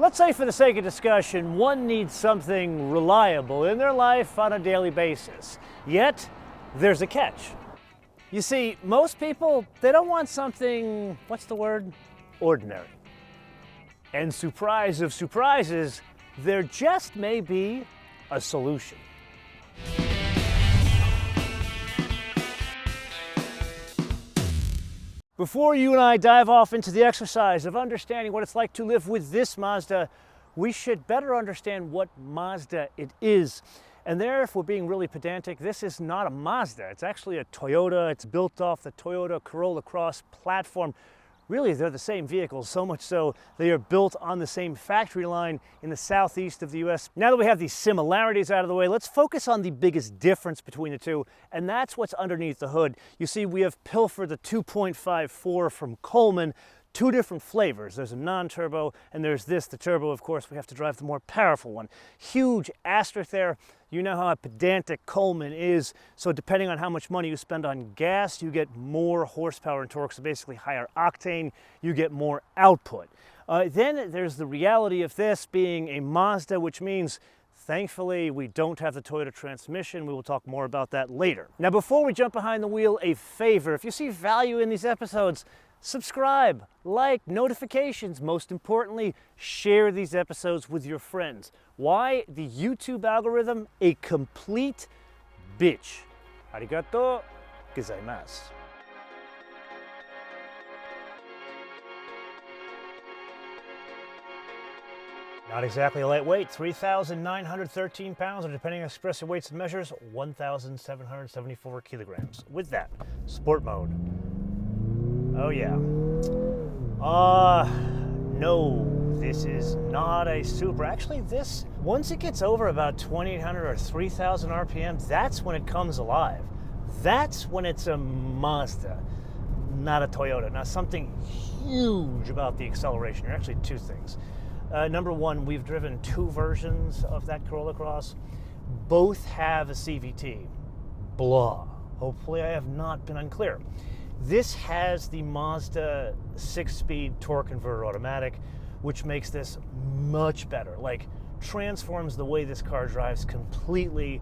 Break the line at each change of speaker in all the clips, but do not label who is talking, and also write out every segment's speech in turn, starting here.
Let's say for the sake of discussion, one needs something reliable in their life on a daily basis. Yet, there's a catch. You see, most people, they don't want something, what's the word? Ordinary. And surprise of surprises, there just may be a solution. Before you and I dive off into the exercise of understanding what it's like to live with this Mazda, we should better understand what Mazda it is. And there, if we're being really pedantic, this is not a Mazda. It's actually a Toyota. It's built off the Toyota Corolla Cross platform. Really, they're the same vehicles, so much so they are built on the same factory line in the southeast of the US. Now that we have these similarities out of the way, let's focus on the biggest difference between the two, and that's what's underneath the hood. You see, we have pilfered the 2.54 from Coleman, two different flavors. There's a non-turbo, and there's this, the turbo. Of course, we have to drive the more powerful one. Huge asterisk there. You know how pedantic Coleman is, so depending on how much money you spend on gas, you get more horsepower and torque, so basically higher octane, you get more output. Then there's the reality of this being a Mazda, which means thankfully, we don't have the Toyota transmission. We will talk more about that later. Now, before we jump behind the wheel, a favor. If you see value in these episodes, subscribe, like, notifications. Most importantly, share these episodes with your friends. Why? The YouTube algorithm, a complete bitch. Arigato gozaimasu. Not exactly a lightweight, 3,913 pounds, or depending on expressive weights and measures, 1,774 kilograms. With that, sport mode. Oh yeah. No, this is not a Supra. Actually, this, once it gets over about 2,800 or 3,000 RPM, that's when it comes alive. That's when it's a Mazda, not a Toyota. Now, something huge about the acceleration. There are actually two things. Number one, we've driven two versions of that Corolla Cross. Both have a CVT. Blah. Hopefully I have not been unclear. This has the Mazda 6-speed torque converter automatic, which makes this much better. Like, transforms the way this car drives completely,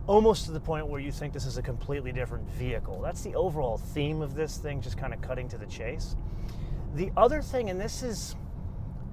almost to the point where you think this is a completely different vehicle. That's the overall theme of this thing, just kind of cutting to the chase. The other thing, and this is,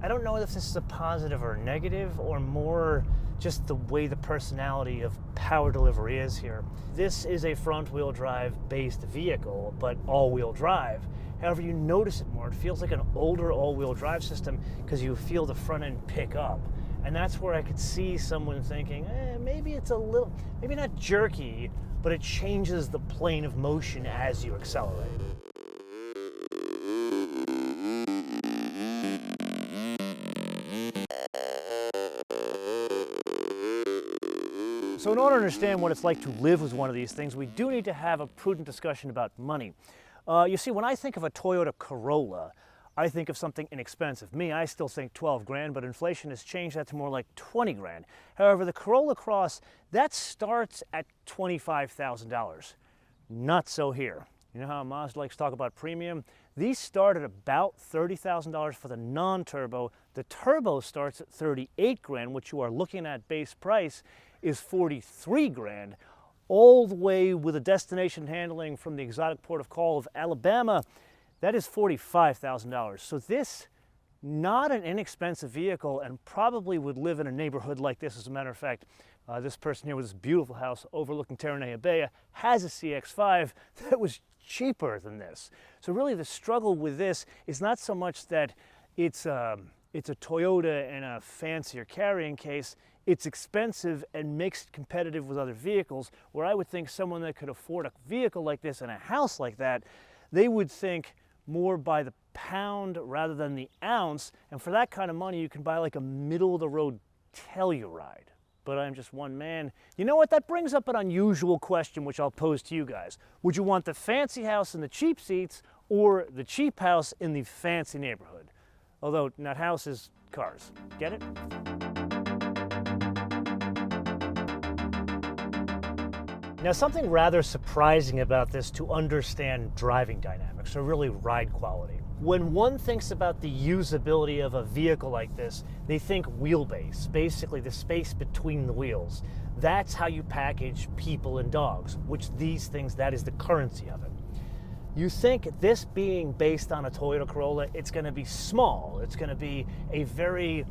I don't know if this is a positive or a negative, or more just the way the personality of power delivery is here. This is a front-wheel drive based vehicle, but all-wheel drive. However, you notice it more. It feels like an older all-wheel drive system because you feel the front end pick up. And that's where I could see someone thinking, maybe it's a little, maybe not jerky, but it changes the plane of motion as you accelerate. So in order to understand what it's like to live with one of these things, we do need to have a prudent discussion about money. You see, when I think of a Toyota Corolla, I think of something inexpensive. Me, I still think 12 grand, but inflation has changed that to more like 20 grand. However, the Corolla Cross, that starts at $25,000. Not so here. You know how Mazda likes to talk about premium? These start at about $30,000 for the non-turbo. The turbo starts at 38 grand, which you are looking at base price is 43 grand, all the way with a destination handling from the exotic port of call of Alabama. That is $45,000. So this, not an inexpensive vehicle, and probably would live in a neighborhood like this. As a matter of fact, this person here with this beautiful house overlooking Terranea Bay has a CX-5 that was cheaper than this. So really the struggle with this is not so much that it's a Toyota in a fancier carrying case. It's expensive and makes it competitive with other vehicles, where I would think someone that could afford a vehicle like this and a house like that, they would think more by the pound rather than the ounce. And for that kind of money, you can buy like a middle-of-the-road Telluride. But I'm just one man. You know what? That brings up an unusual question, which I'll pose to you guys. Would you want the fancy house in the cheap seats, or the cheap house in the fancy neighborhood? Although, not houses, cars. Get it? Now, something rather surprising about this to understand driving dynamics, or really ride quality. When one thinks about the usability of a vehicle like this, they think wheelbase, basically the space between the wheels. That's how you package people and dogs, which these things, that is the currency of it. You think this being based on a Toyota Corolla, it's going to be small. It's going to be a very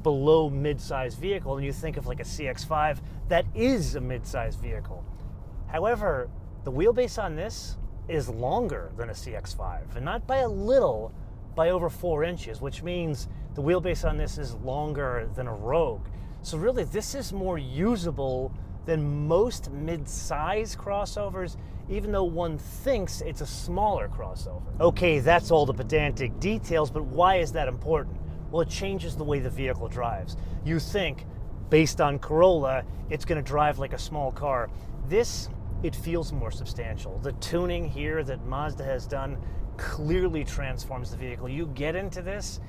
below mid-sized vehicle, and you think of like a CX-5, that is a mid-sized vehicle. However, the wheelbase on this is longer than a CX-5, and not by a little, by over 4 inches, which means the wheelbase on this is longer than a Rogue. So really, this is more usable than most mid-size crossovers, even though one thinks it's a smaller crossover. Okay, that's all the pedantic details, but why is that important? Well, it changes the way the vehicle drives. You think, based on Corolla, it's going to drive like a small car. This, it feels more substantial. The tuning here that Mazda has done clearly transforms the vehicle. You get into this,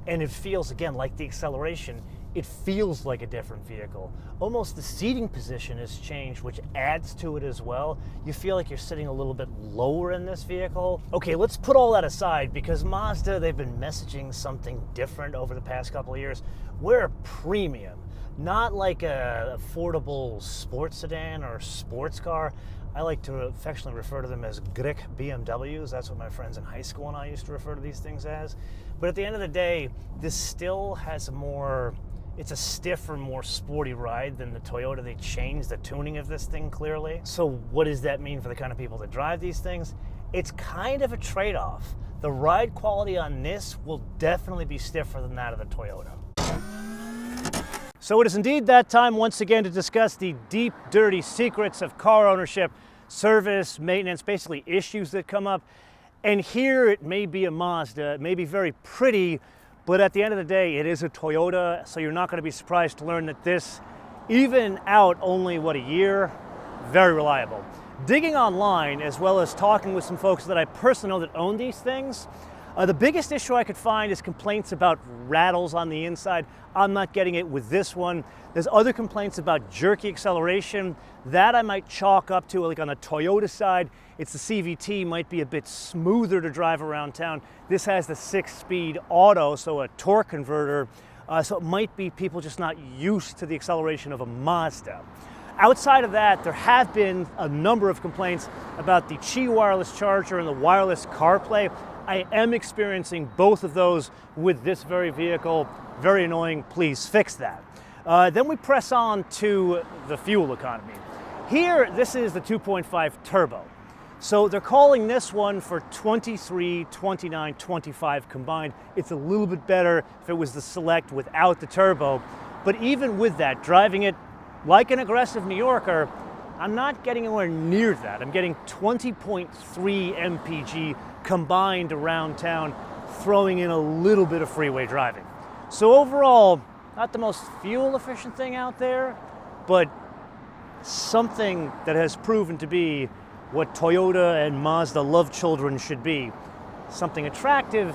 and it feels, again, like the acceleration. It feels like a different vehicle. Almost the seating position has changed, which adds to it as well. You feel like you're sitting a little bit lower in this vehicle. Okay, let's put all that aside, because Mazda, they've been messaging something different over the past couple of years. We're a premium, not like a affordable sports sedan or sports car. I like to affectionately refer to them as Greek BMWs. That's what my friends in high school and I used to refer to these things as. But at the end of the day, this still has it's a stiffer, more sporty ride than the Toyota. They changed the tuning of this thing clearly. So what does that mean for the kind of people that drive these things? It's kind of a trade-off. The ride quality on this will definitely be stiffer than that of the Toyota. So it is indeed that time once again to discuss the deep, dirty secrets of car ownership, service, maintenance, basically issues that come up. And here it may be a Mazda, it may be very pretty, but at the end of the day, it is a Toyota, so you're not going to be surprised to learn that this, even out only, a year, very reliable. Digging online, as well as talking with some folks that I personally know that own these things, the biggest issue I could find is complaints about rattles on the inside. I'm not getting it with this one. There's other complaints about jerky acceleration. That I might chalk up to, like on the Toyota side, it's the CVT, might be a bit smoother to drive around town. This has the 6-speed auto, so a torque converter. So it might be people just not used to the acceleration of a Mazda. Outside of that, there have been a number of complaints about the Qi wireless charger and the wireless CarPlay. I am experiencing both of those with this very vehicle. Very annoying, please fix that. Then we press on to the fuel economy. Here, this is the 2.5 turbo. So they're calling this one for 23, 29, 25 combined. It's a little bit better if it was the Select without the turbo. But even with that, driving it like an aggressive New Yorker, I'm not getting anywhere near that. I'm getting 20.3 mpg combined around town, throwing in a little bit of freeway driving. So overall, not the most fuel efficient thing out there, but something that has proven to be what Toyota and Mazda love children should be. Something attractive,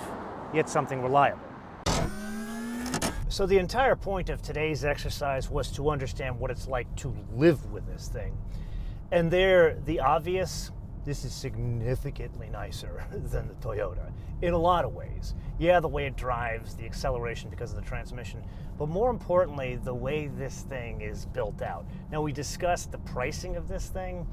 yet something reliable. So the entire point of today's exercise was to understand what it's like to live with this thing. And there, the obvious, this is significantly nicer than the Toyota in a lot of ways. Yeah, the way it drives, the acceleration because of the transmission, but more importantly, the way this thing is built out. Now, we discussed the pricing of this thing.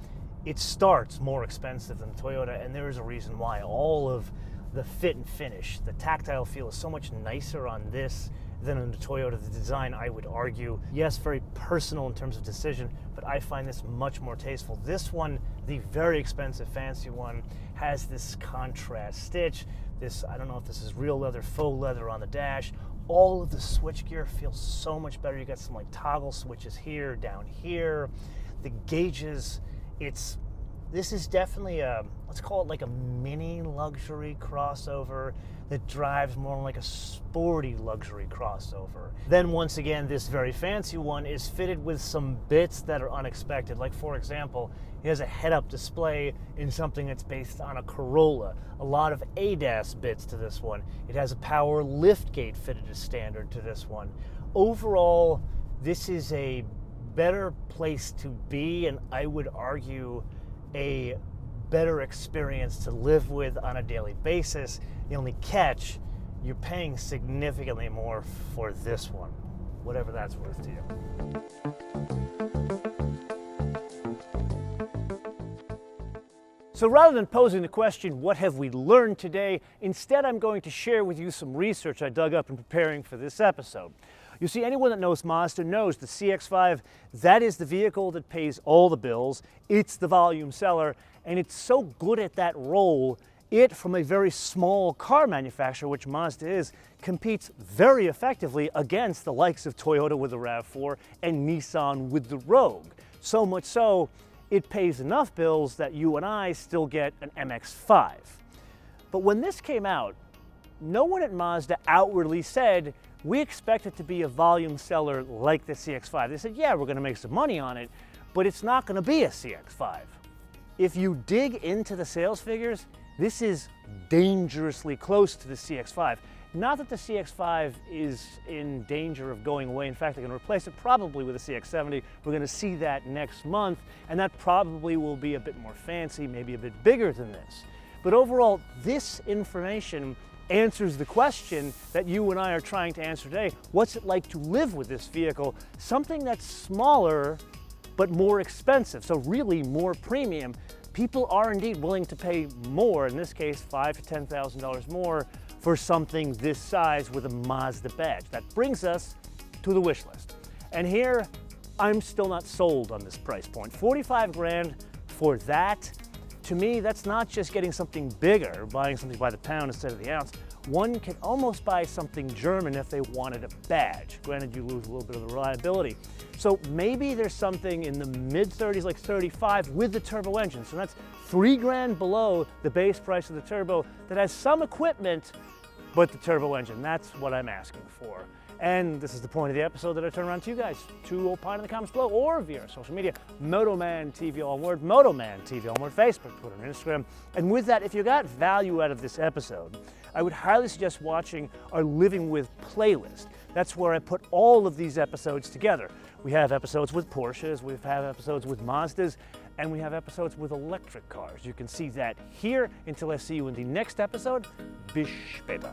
It starts more expensive than the Toyota, and there is a reason why. All of the fit and finish, the tactile feel is so much nicer on this than in the Toyota. The design, I would argue, yes, very personal in terms of decision, but I find this much more tasteful. This one, the very expensive, fancy one, has this contrast stitch. This, I don't know if this is real leather, faux leather on the dash. All of the switchgear feels so much better. You got some like toggle switches here, down here. The gauges, this is definitely a, let's call it like a mini luxury crossover that drives more like a sporty luxury crossover. Then once again, this very fancy one is fitted with some bits that are unexpected. Like for example, it has a head-up display in something that's based on a Corolla. A lot of ADAS bits to this one. It has a power liftgate fitted as standard to this one. Overall, this is a better place to be, and I would argue a better experience to live with on a daily basis. The only catch, you're paying significantly more for this one, whatever that's worth to you. So rather than posing the question, what have we learned today, instead I'm going to share with you some research I dug up in preparing for this episode. You see, anyone that knows Mazda knows the CX-5, that is the vehicle that pays all the bills. It's the volume seller, and it's so good at that role, it, from a very small car manufacturer, which Mazda is, competes very effectively against the likes of Toyota with the RAV4 and Nissan with the Rogue. So much so, it pays enough bills that you and I still get an MX-5. But when this came out, no one at Mazda outwardly said, we expect it to be a volume seller like the CX-5. They said, yeah, we're going to make some money on it, but it's not going to be a CX-5. If you dig into the sales figures, this is dangerously close to the CX-5. Not that the CX-5 is in danger of going away. In fact, they're going to replace it probably with a CX-70. We're going to see that next month, and that probably will be a bit more fancy, maybe a bit bigger than this. But overall, this information answers the question that you and I are trying to answer today. What's it like to live with this vehicle? Something that's smaller, but more expensive, so really more premium. People are indeed willing to pay more, in this case, $5,000 to $10,000 more, for something this size with a Mazda badge. That brings us to the wish list. And here, I'm still not sold on this price point. 45 grand for that, to me, that's not just getting something bigger, buying something by the pound instead of the ounce. One can almost buy something German if they wanted a badge. Granted, you lose a little bit of the reliability. So maybe there's something in the mid-30s, like 35, with the turbo engine. So that's 3 grand below the base price of the turbo that has some equipment, but the turbo engine. That's what I'm asking for. And this is the point of the episode that I turn around to you guys to opine in the comments below or via our social media. MotoMan TV, all one word. MotoMan TV, all one word. Facebook, Twitter, and Instagram. And with that, if you got value out of this episode, I would highly suggest watching our Living With playlist. That's where I put all of these episodes together. We have episodes with Porsches, we have episodes with Mazdas, and we have episodes with electric cars. You can see that here. Until I see you in the next episode, bis später.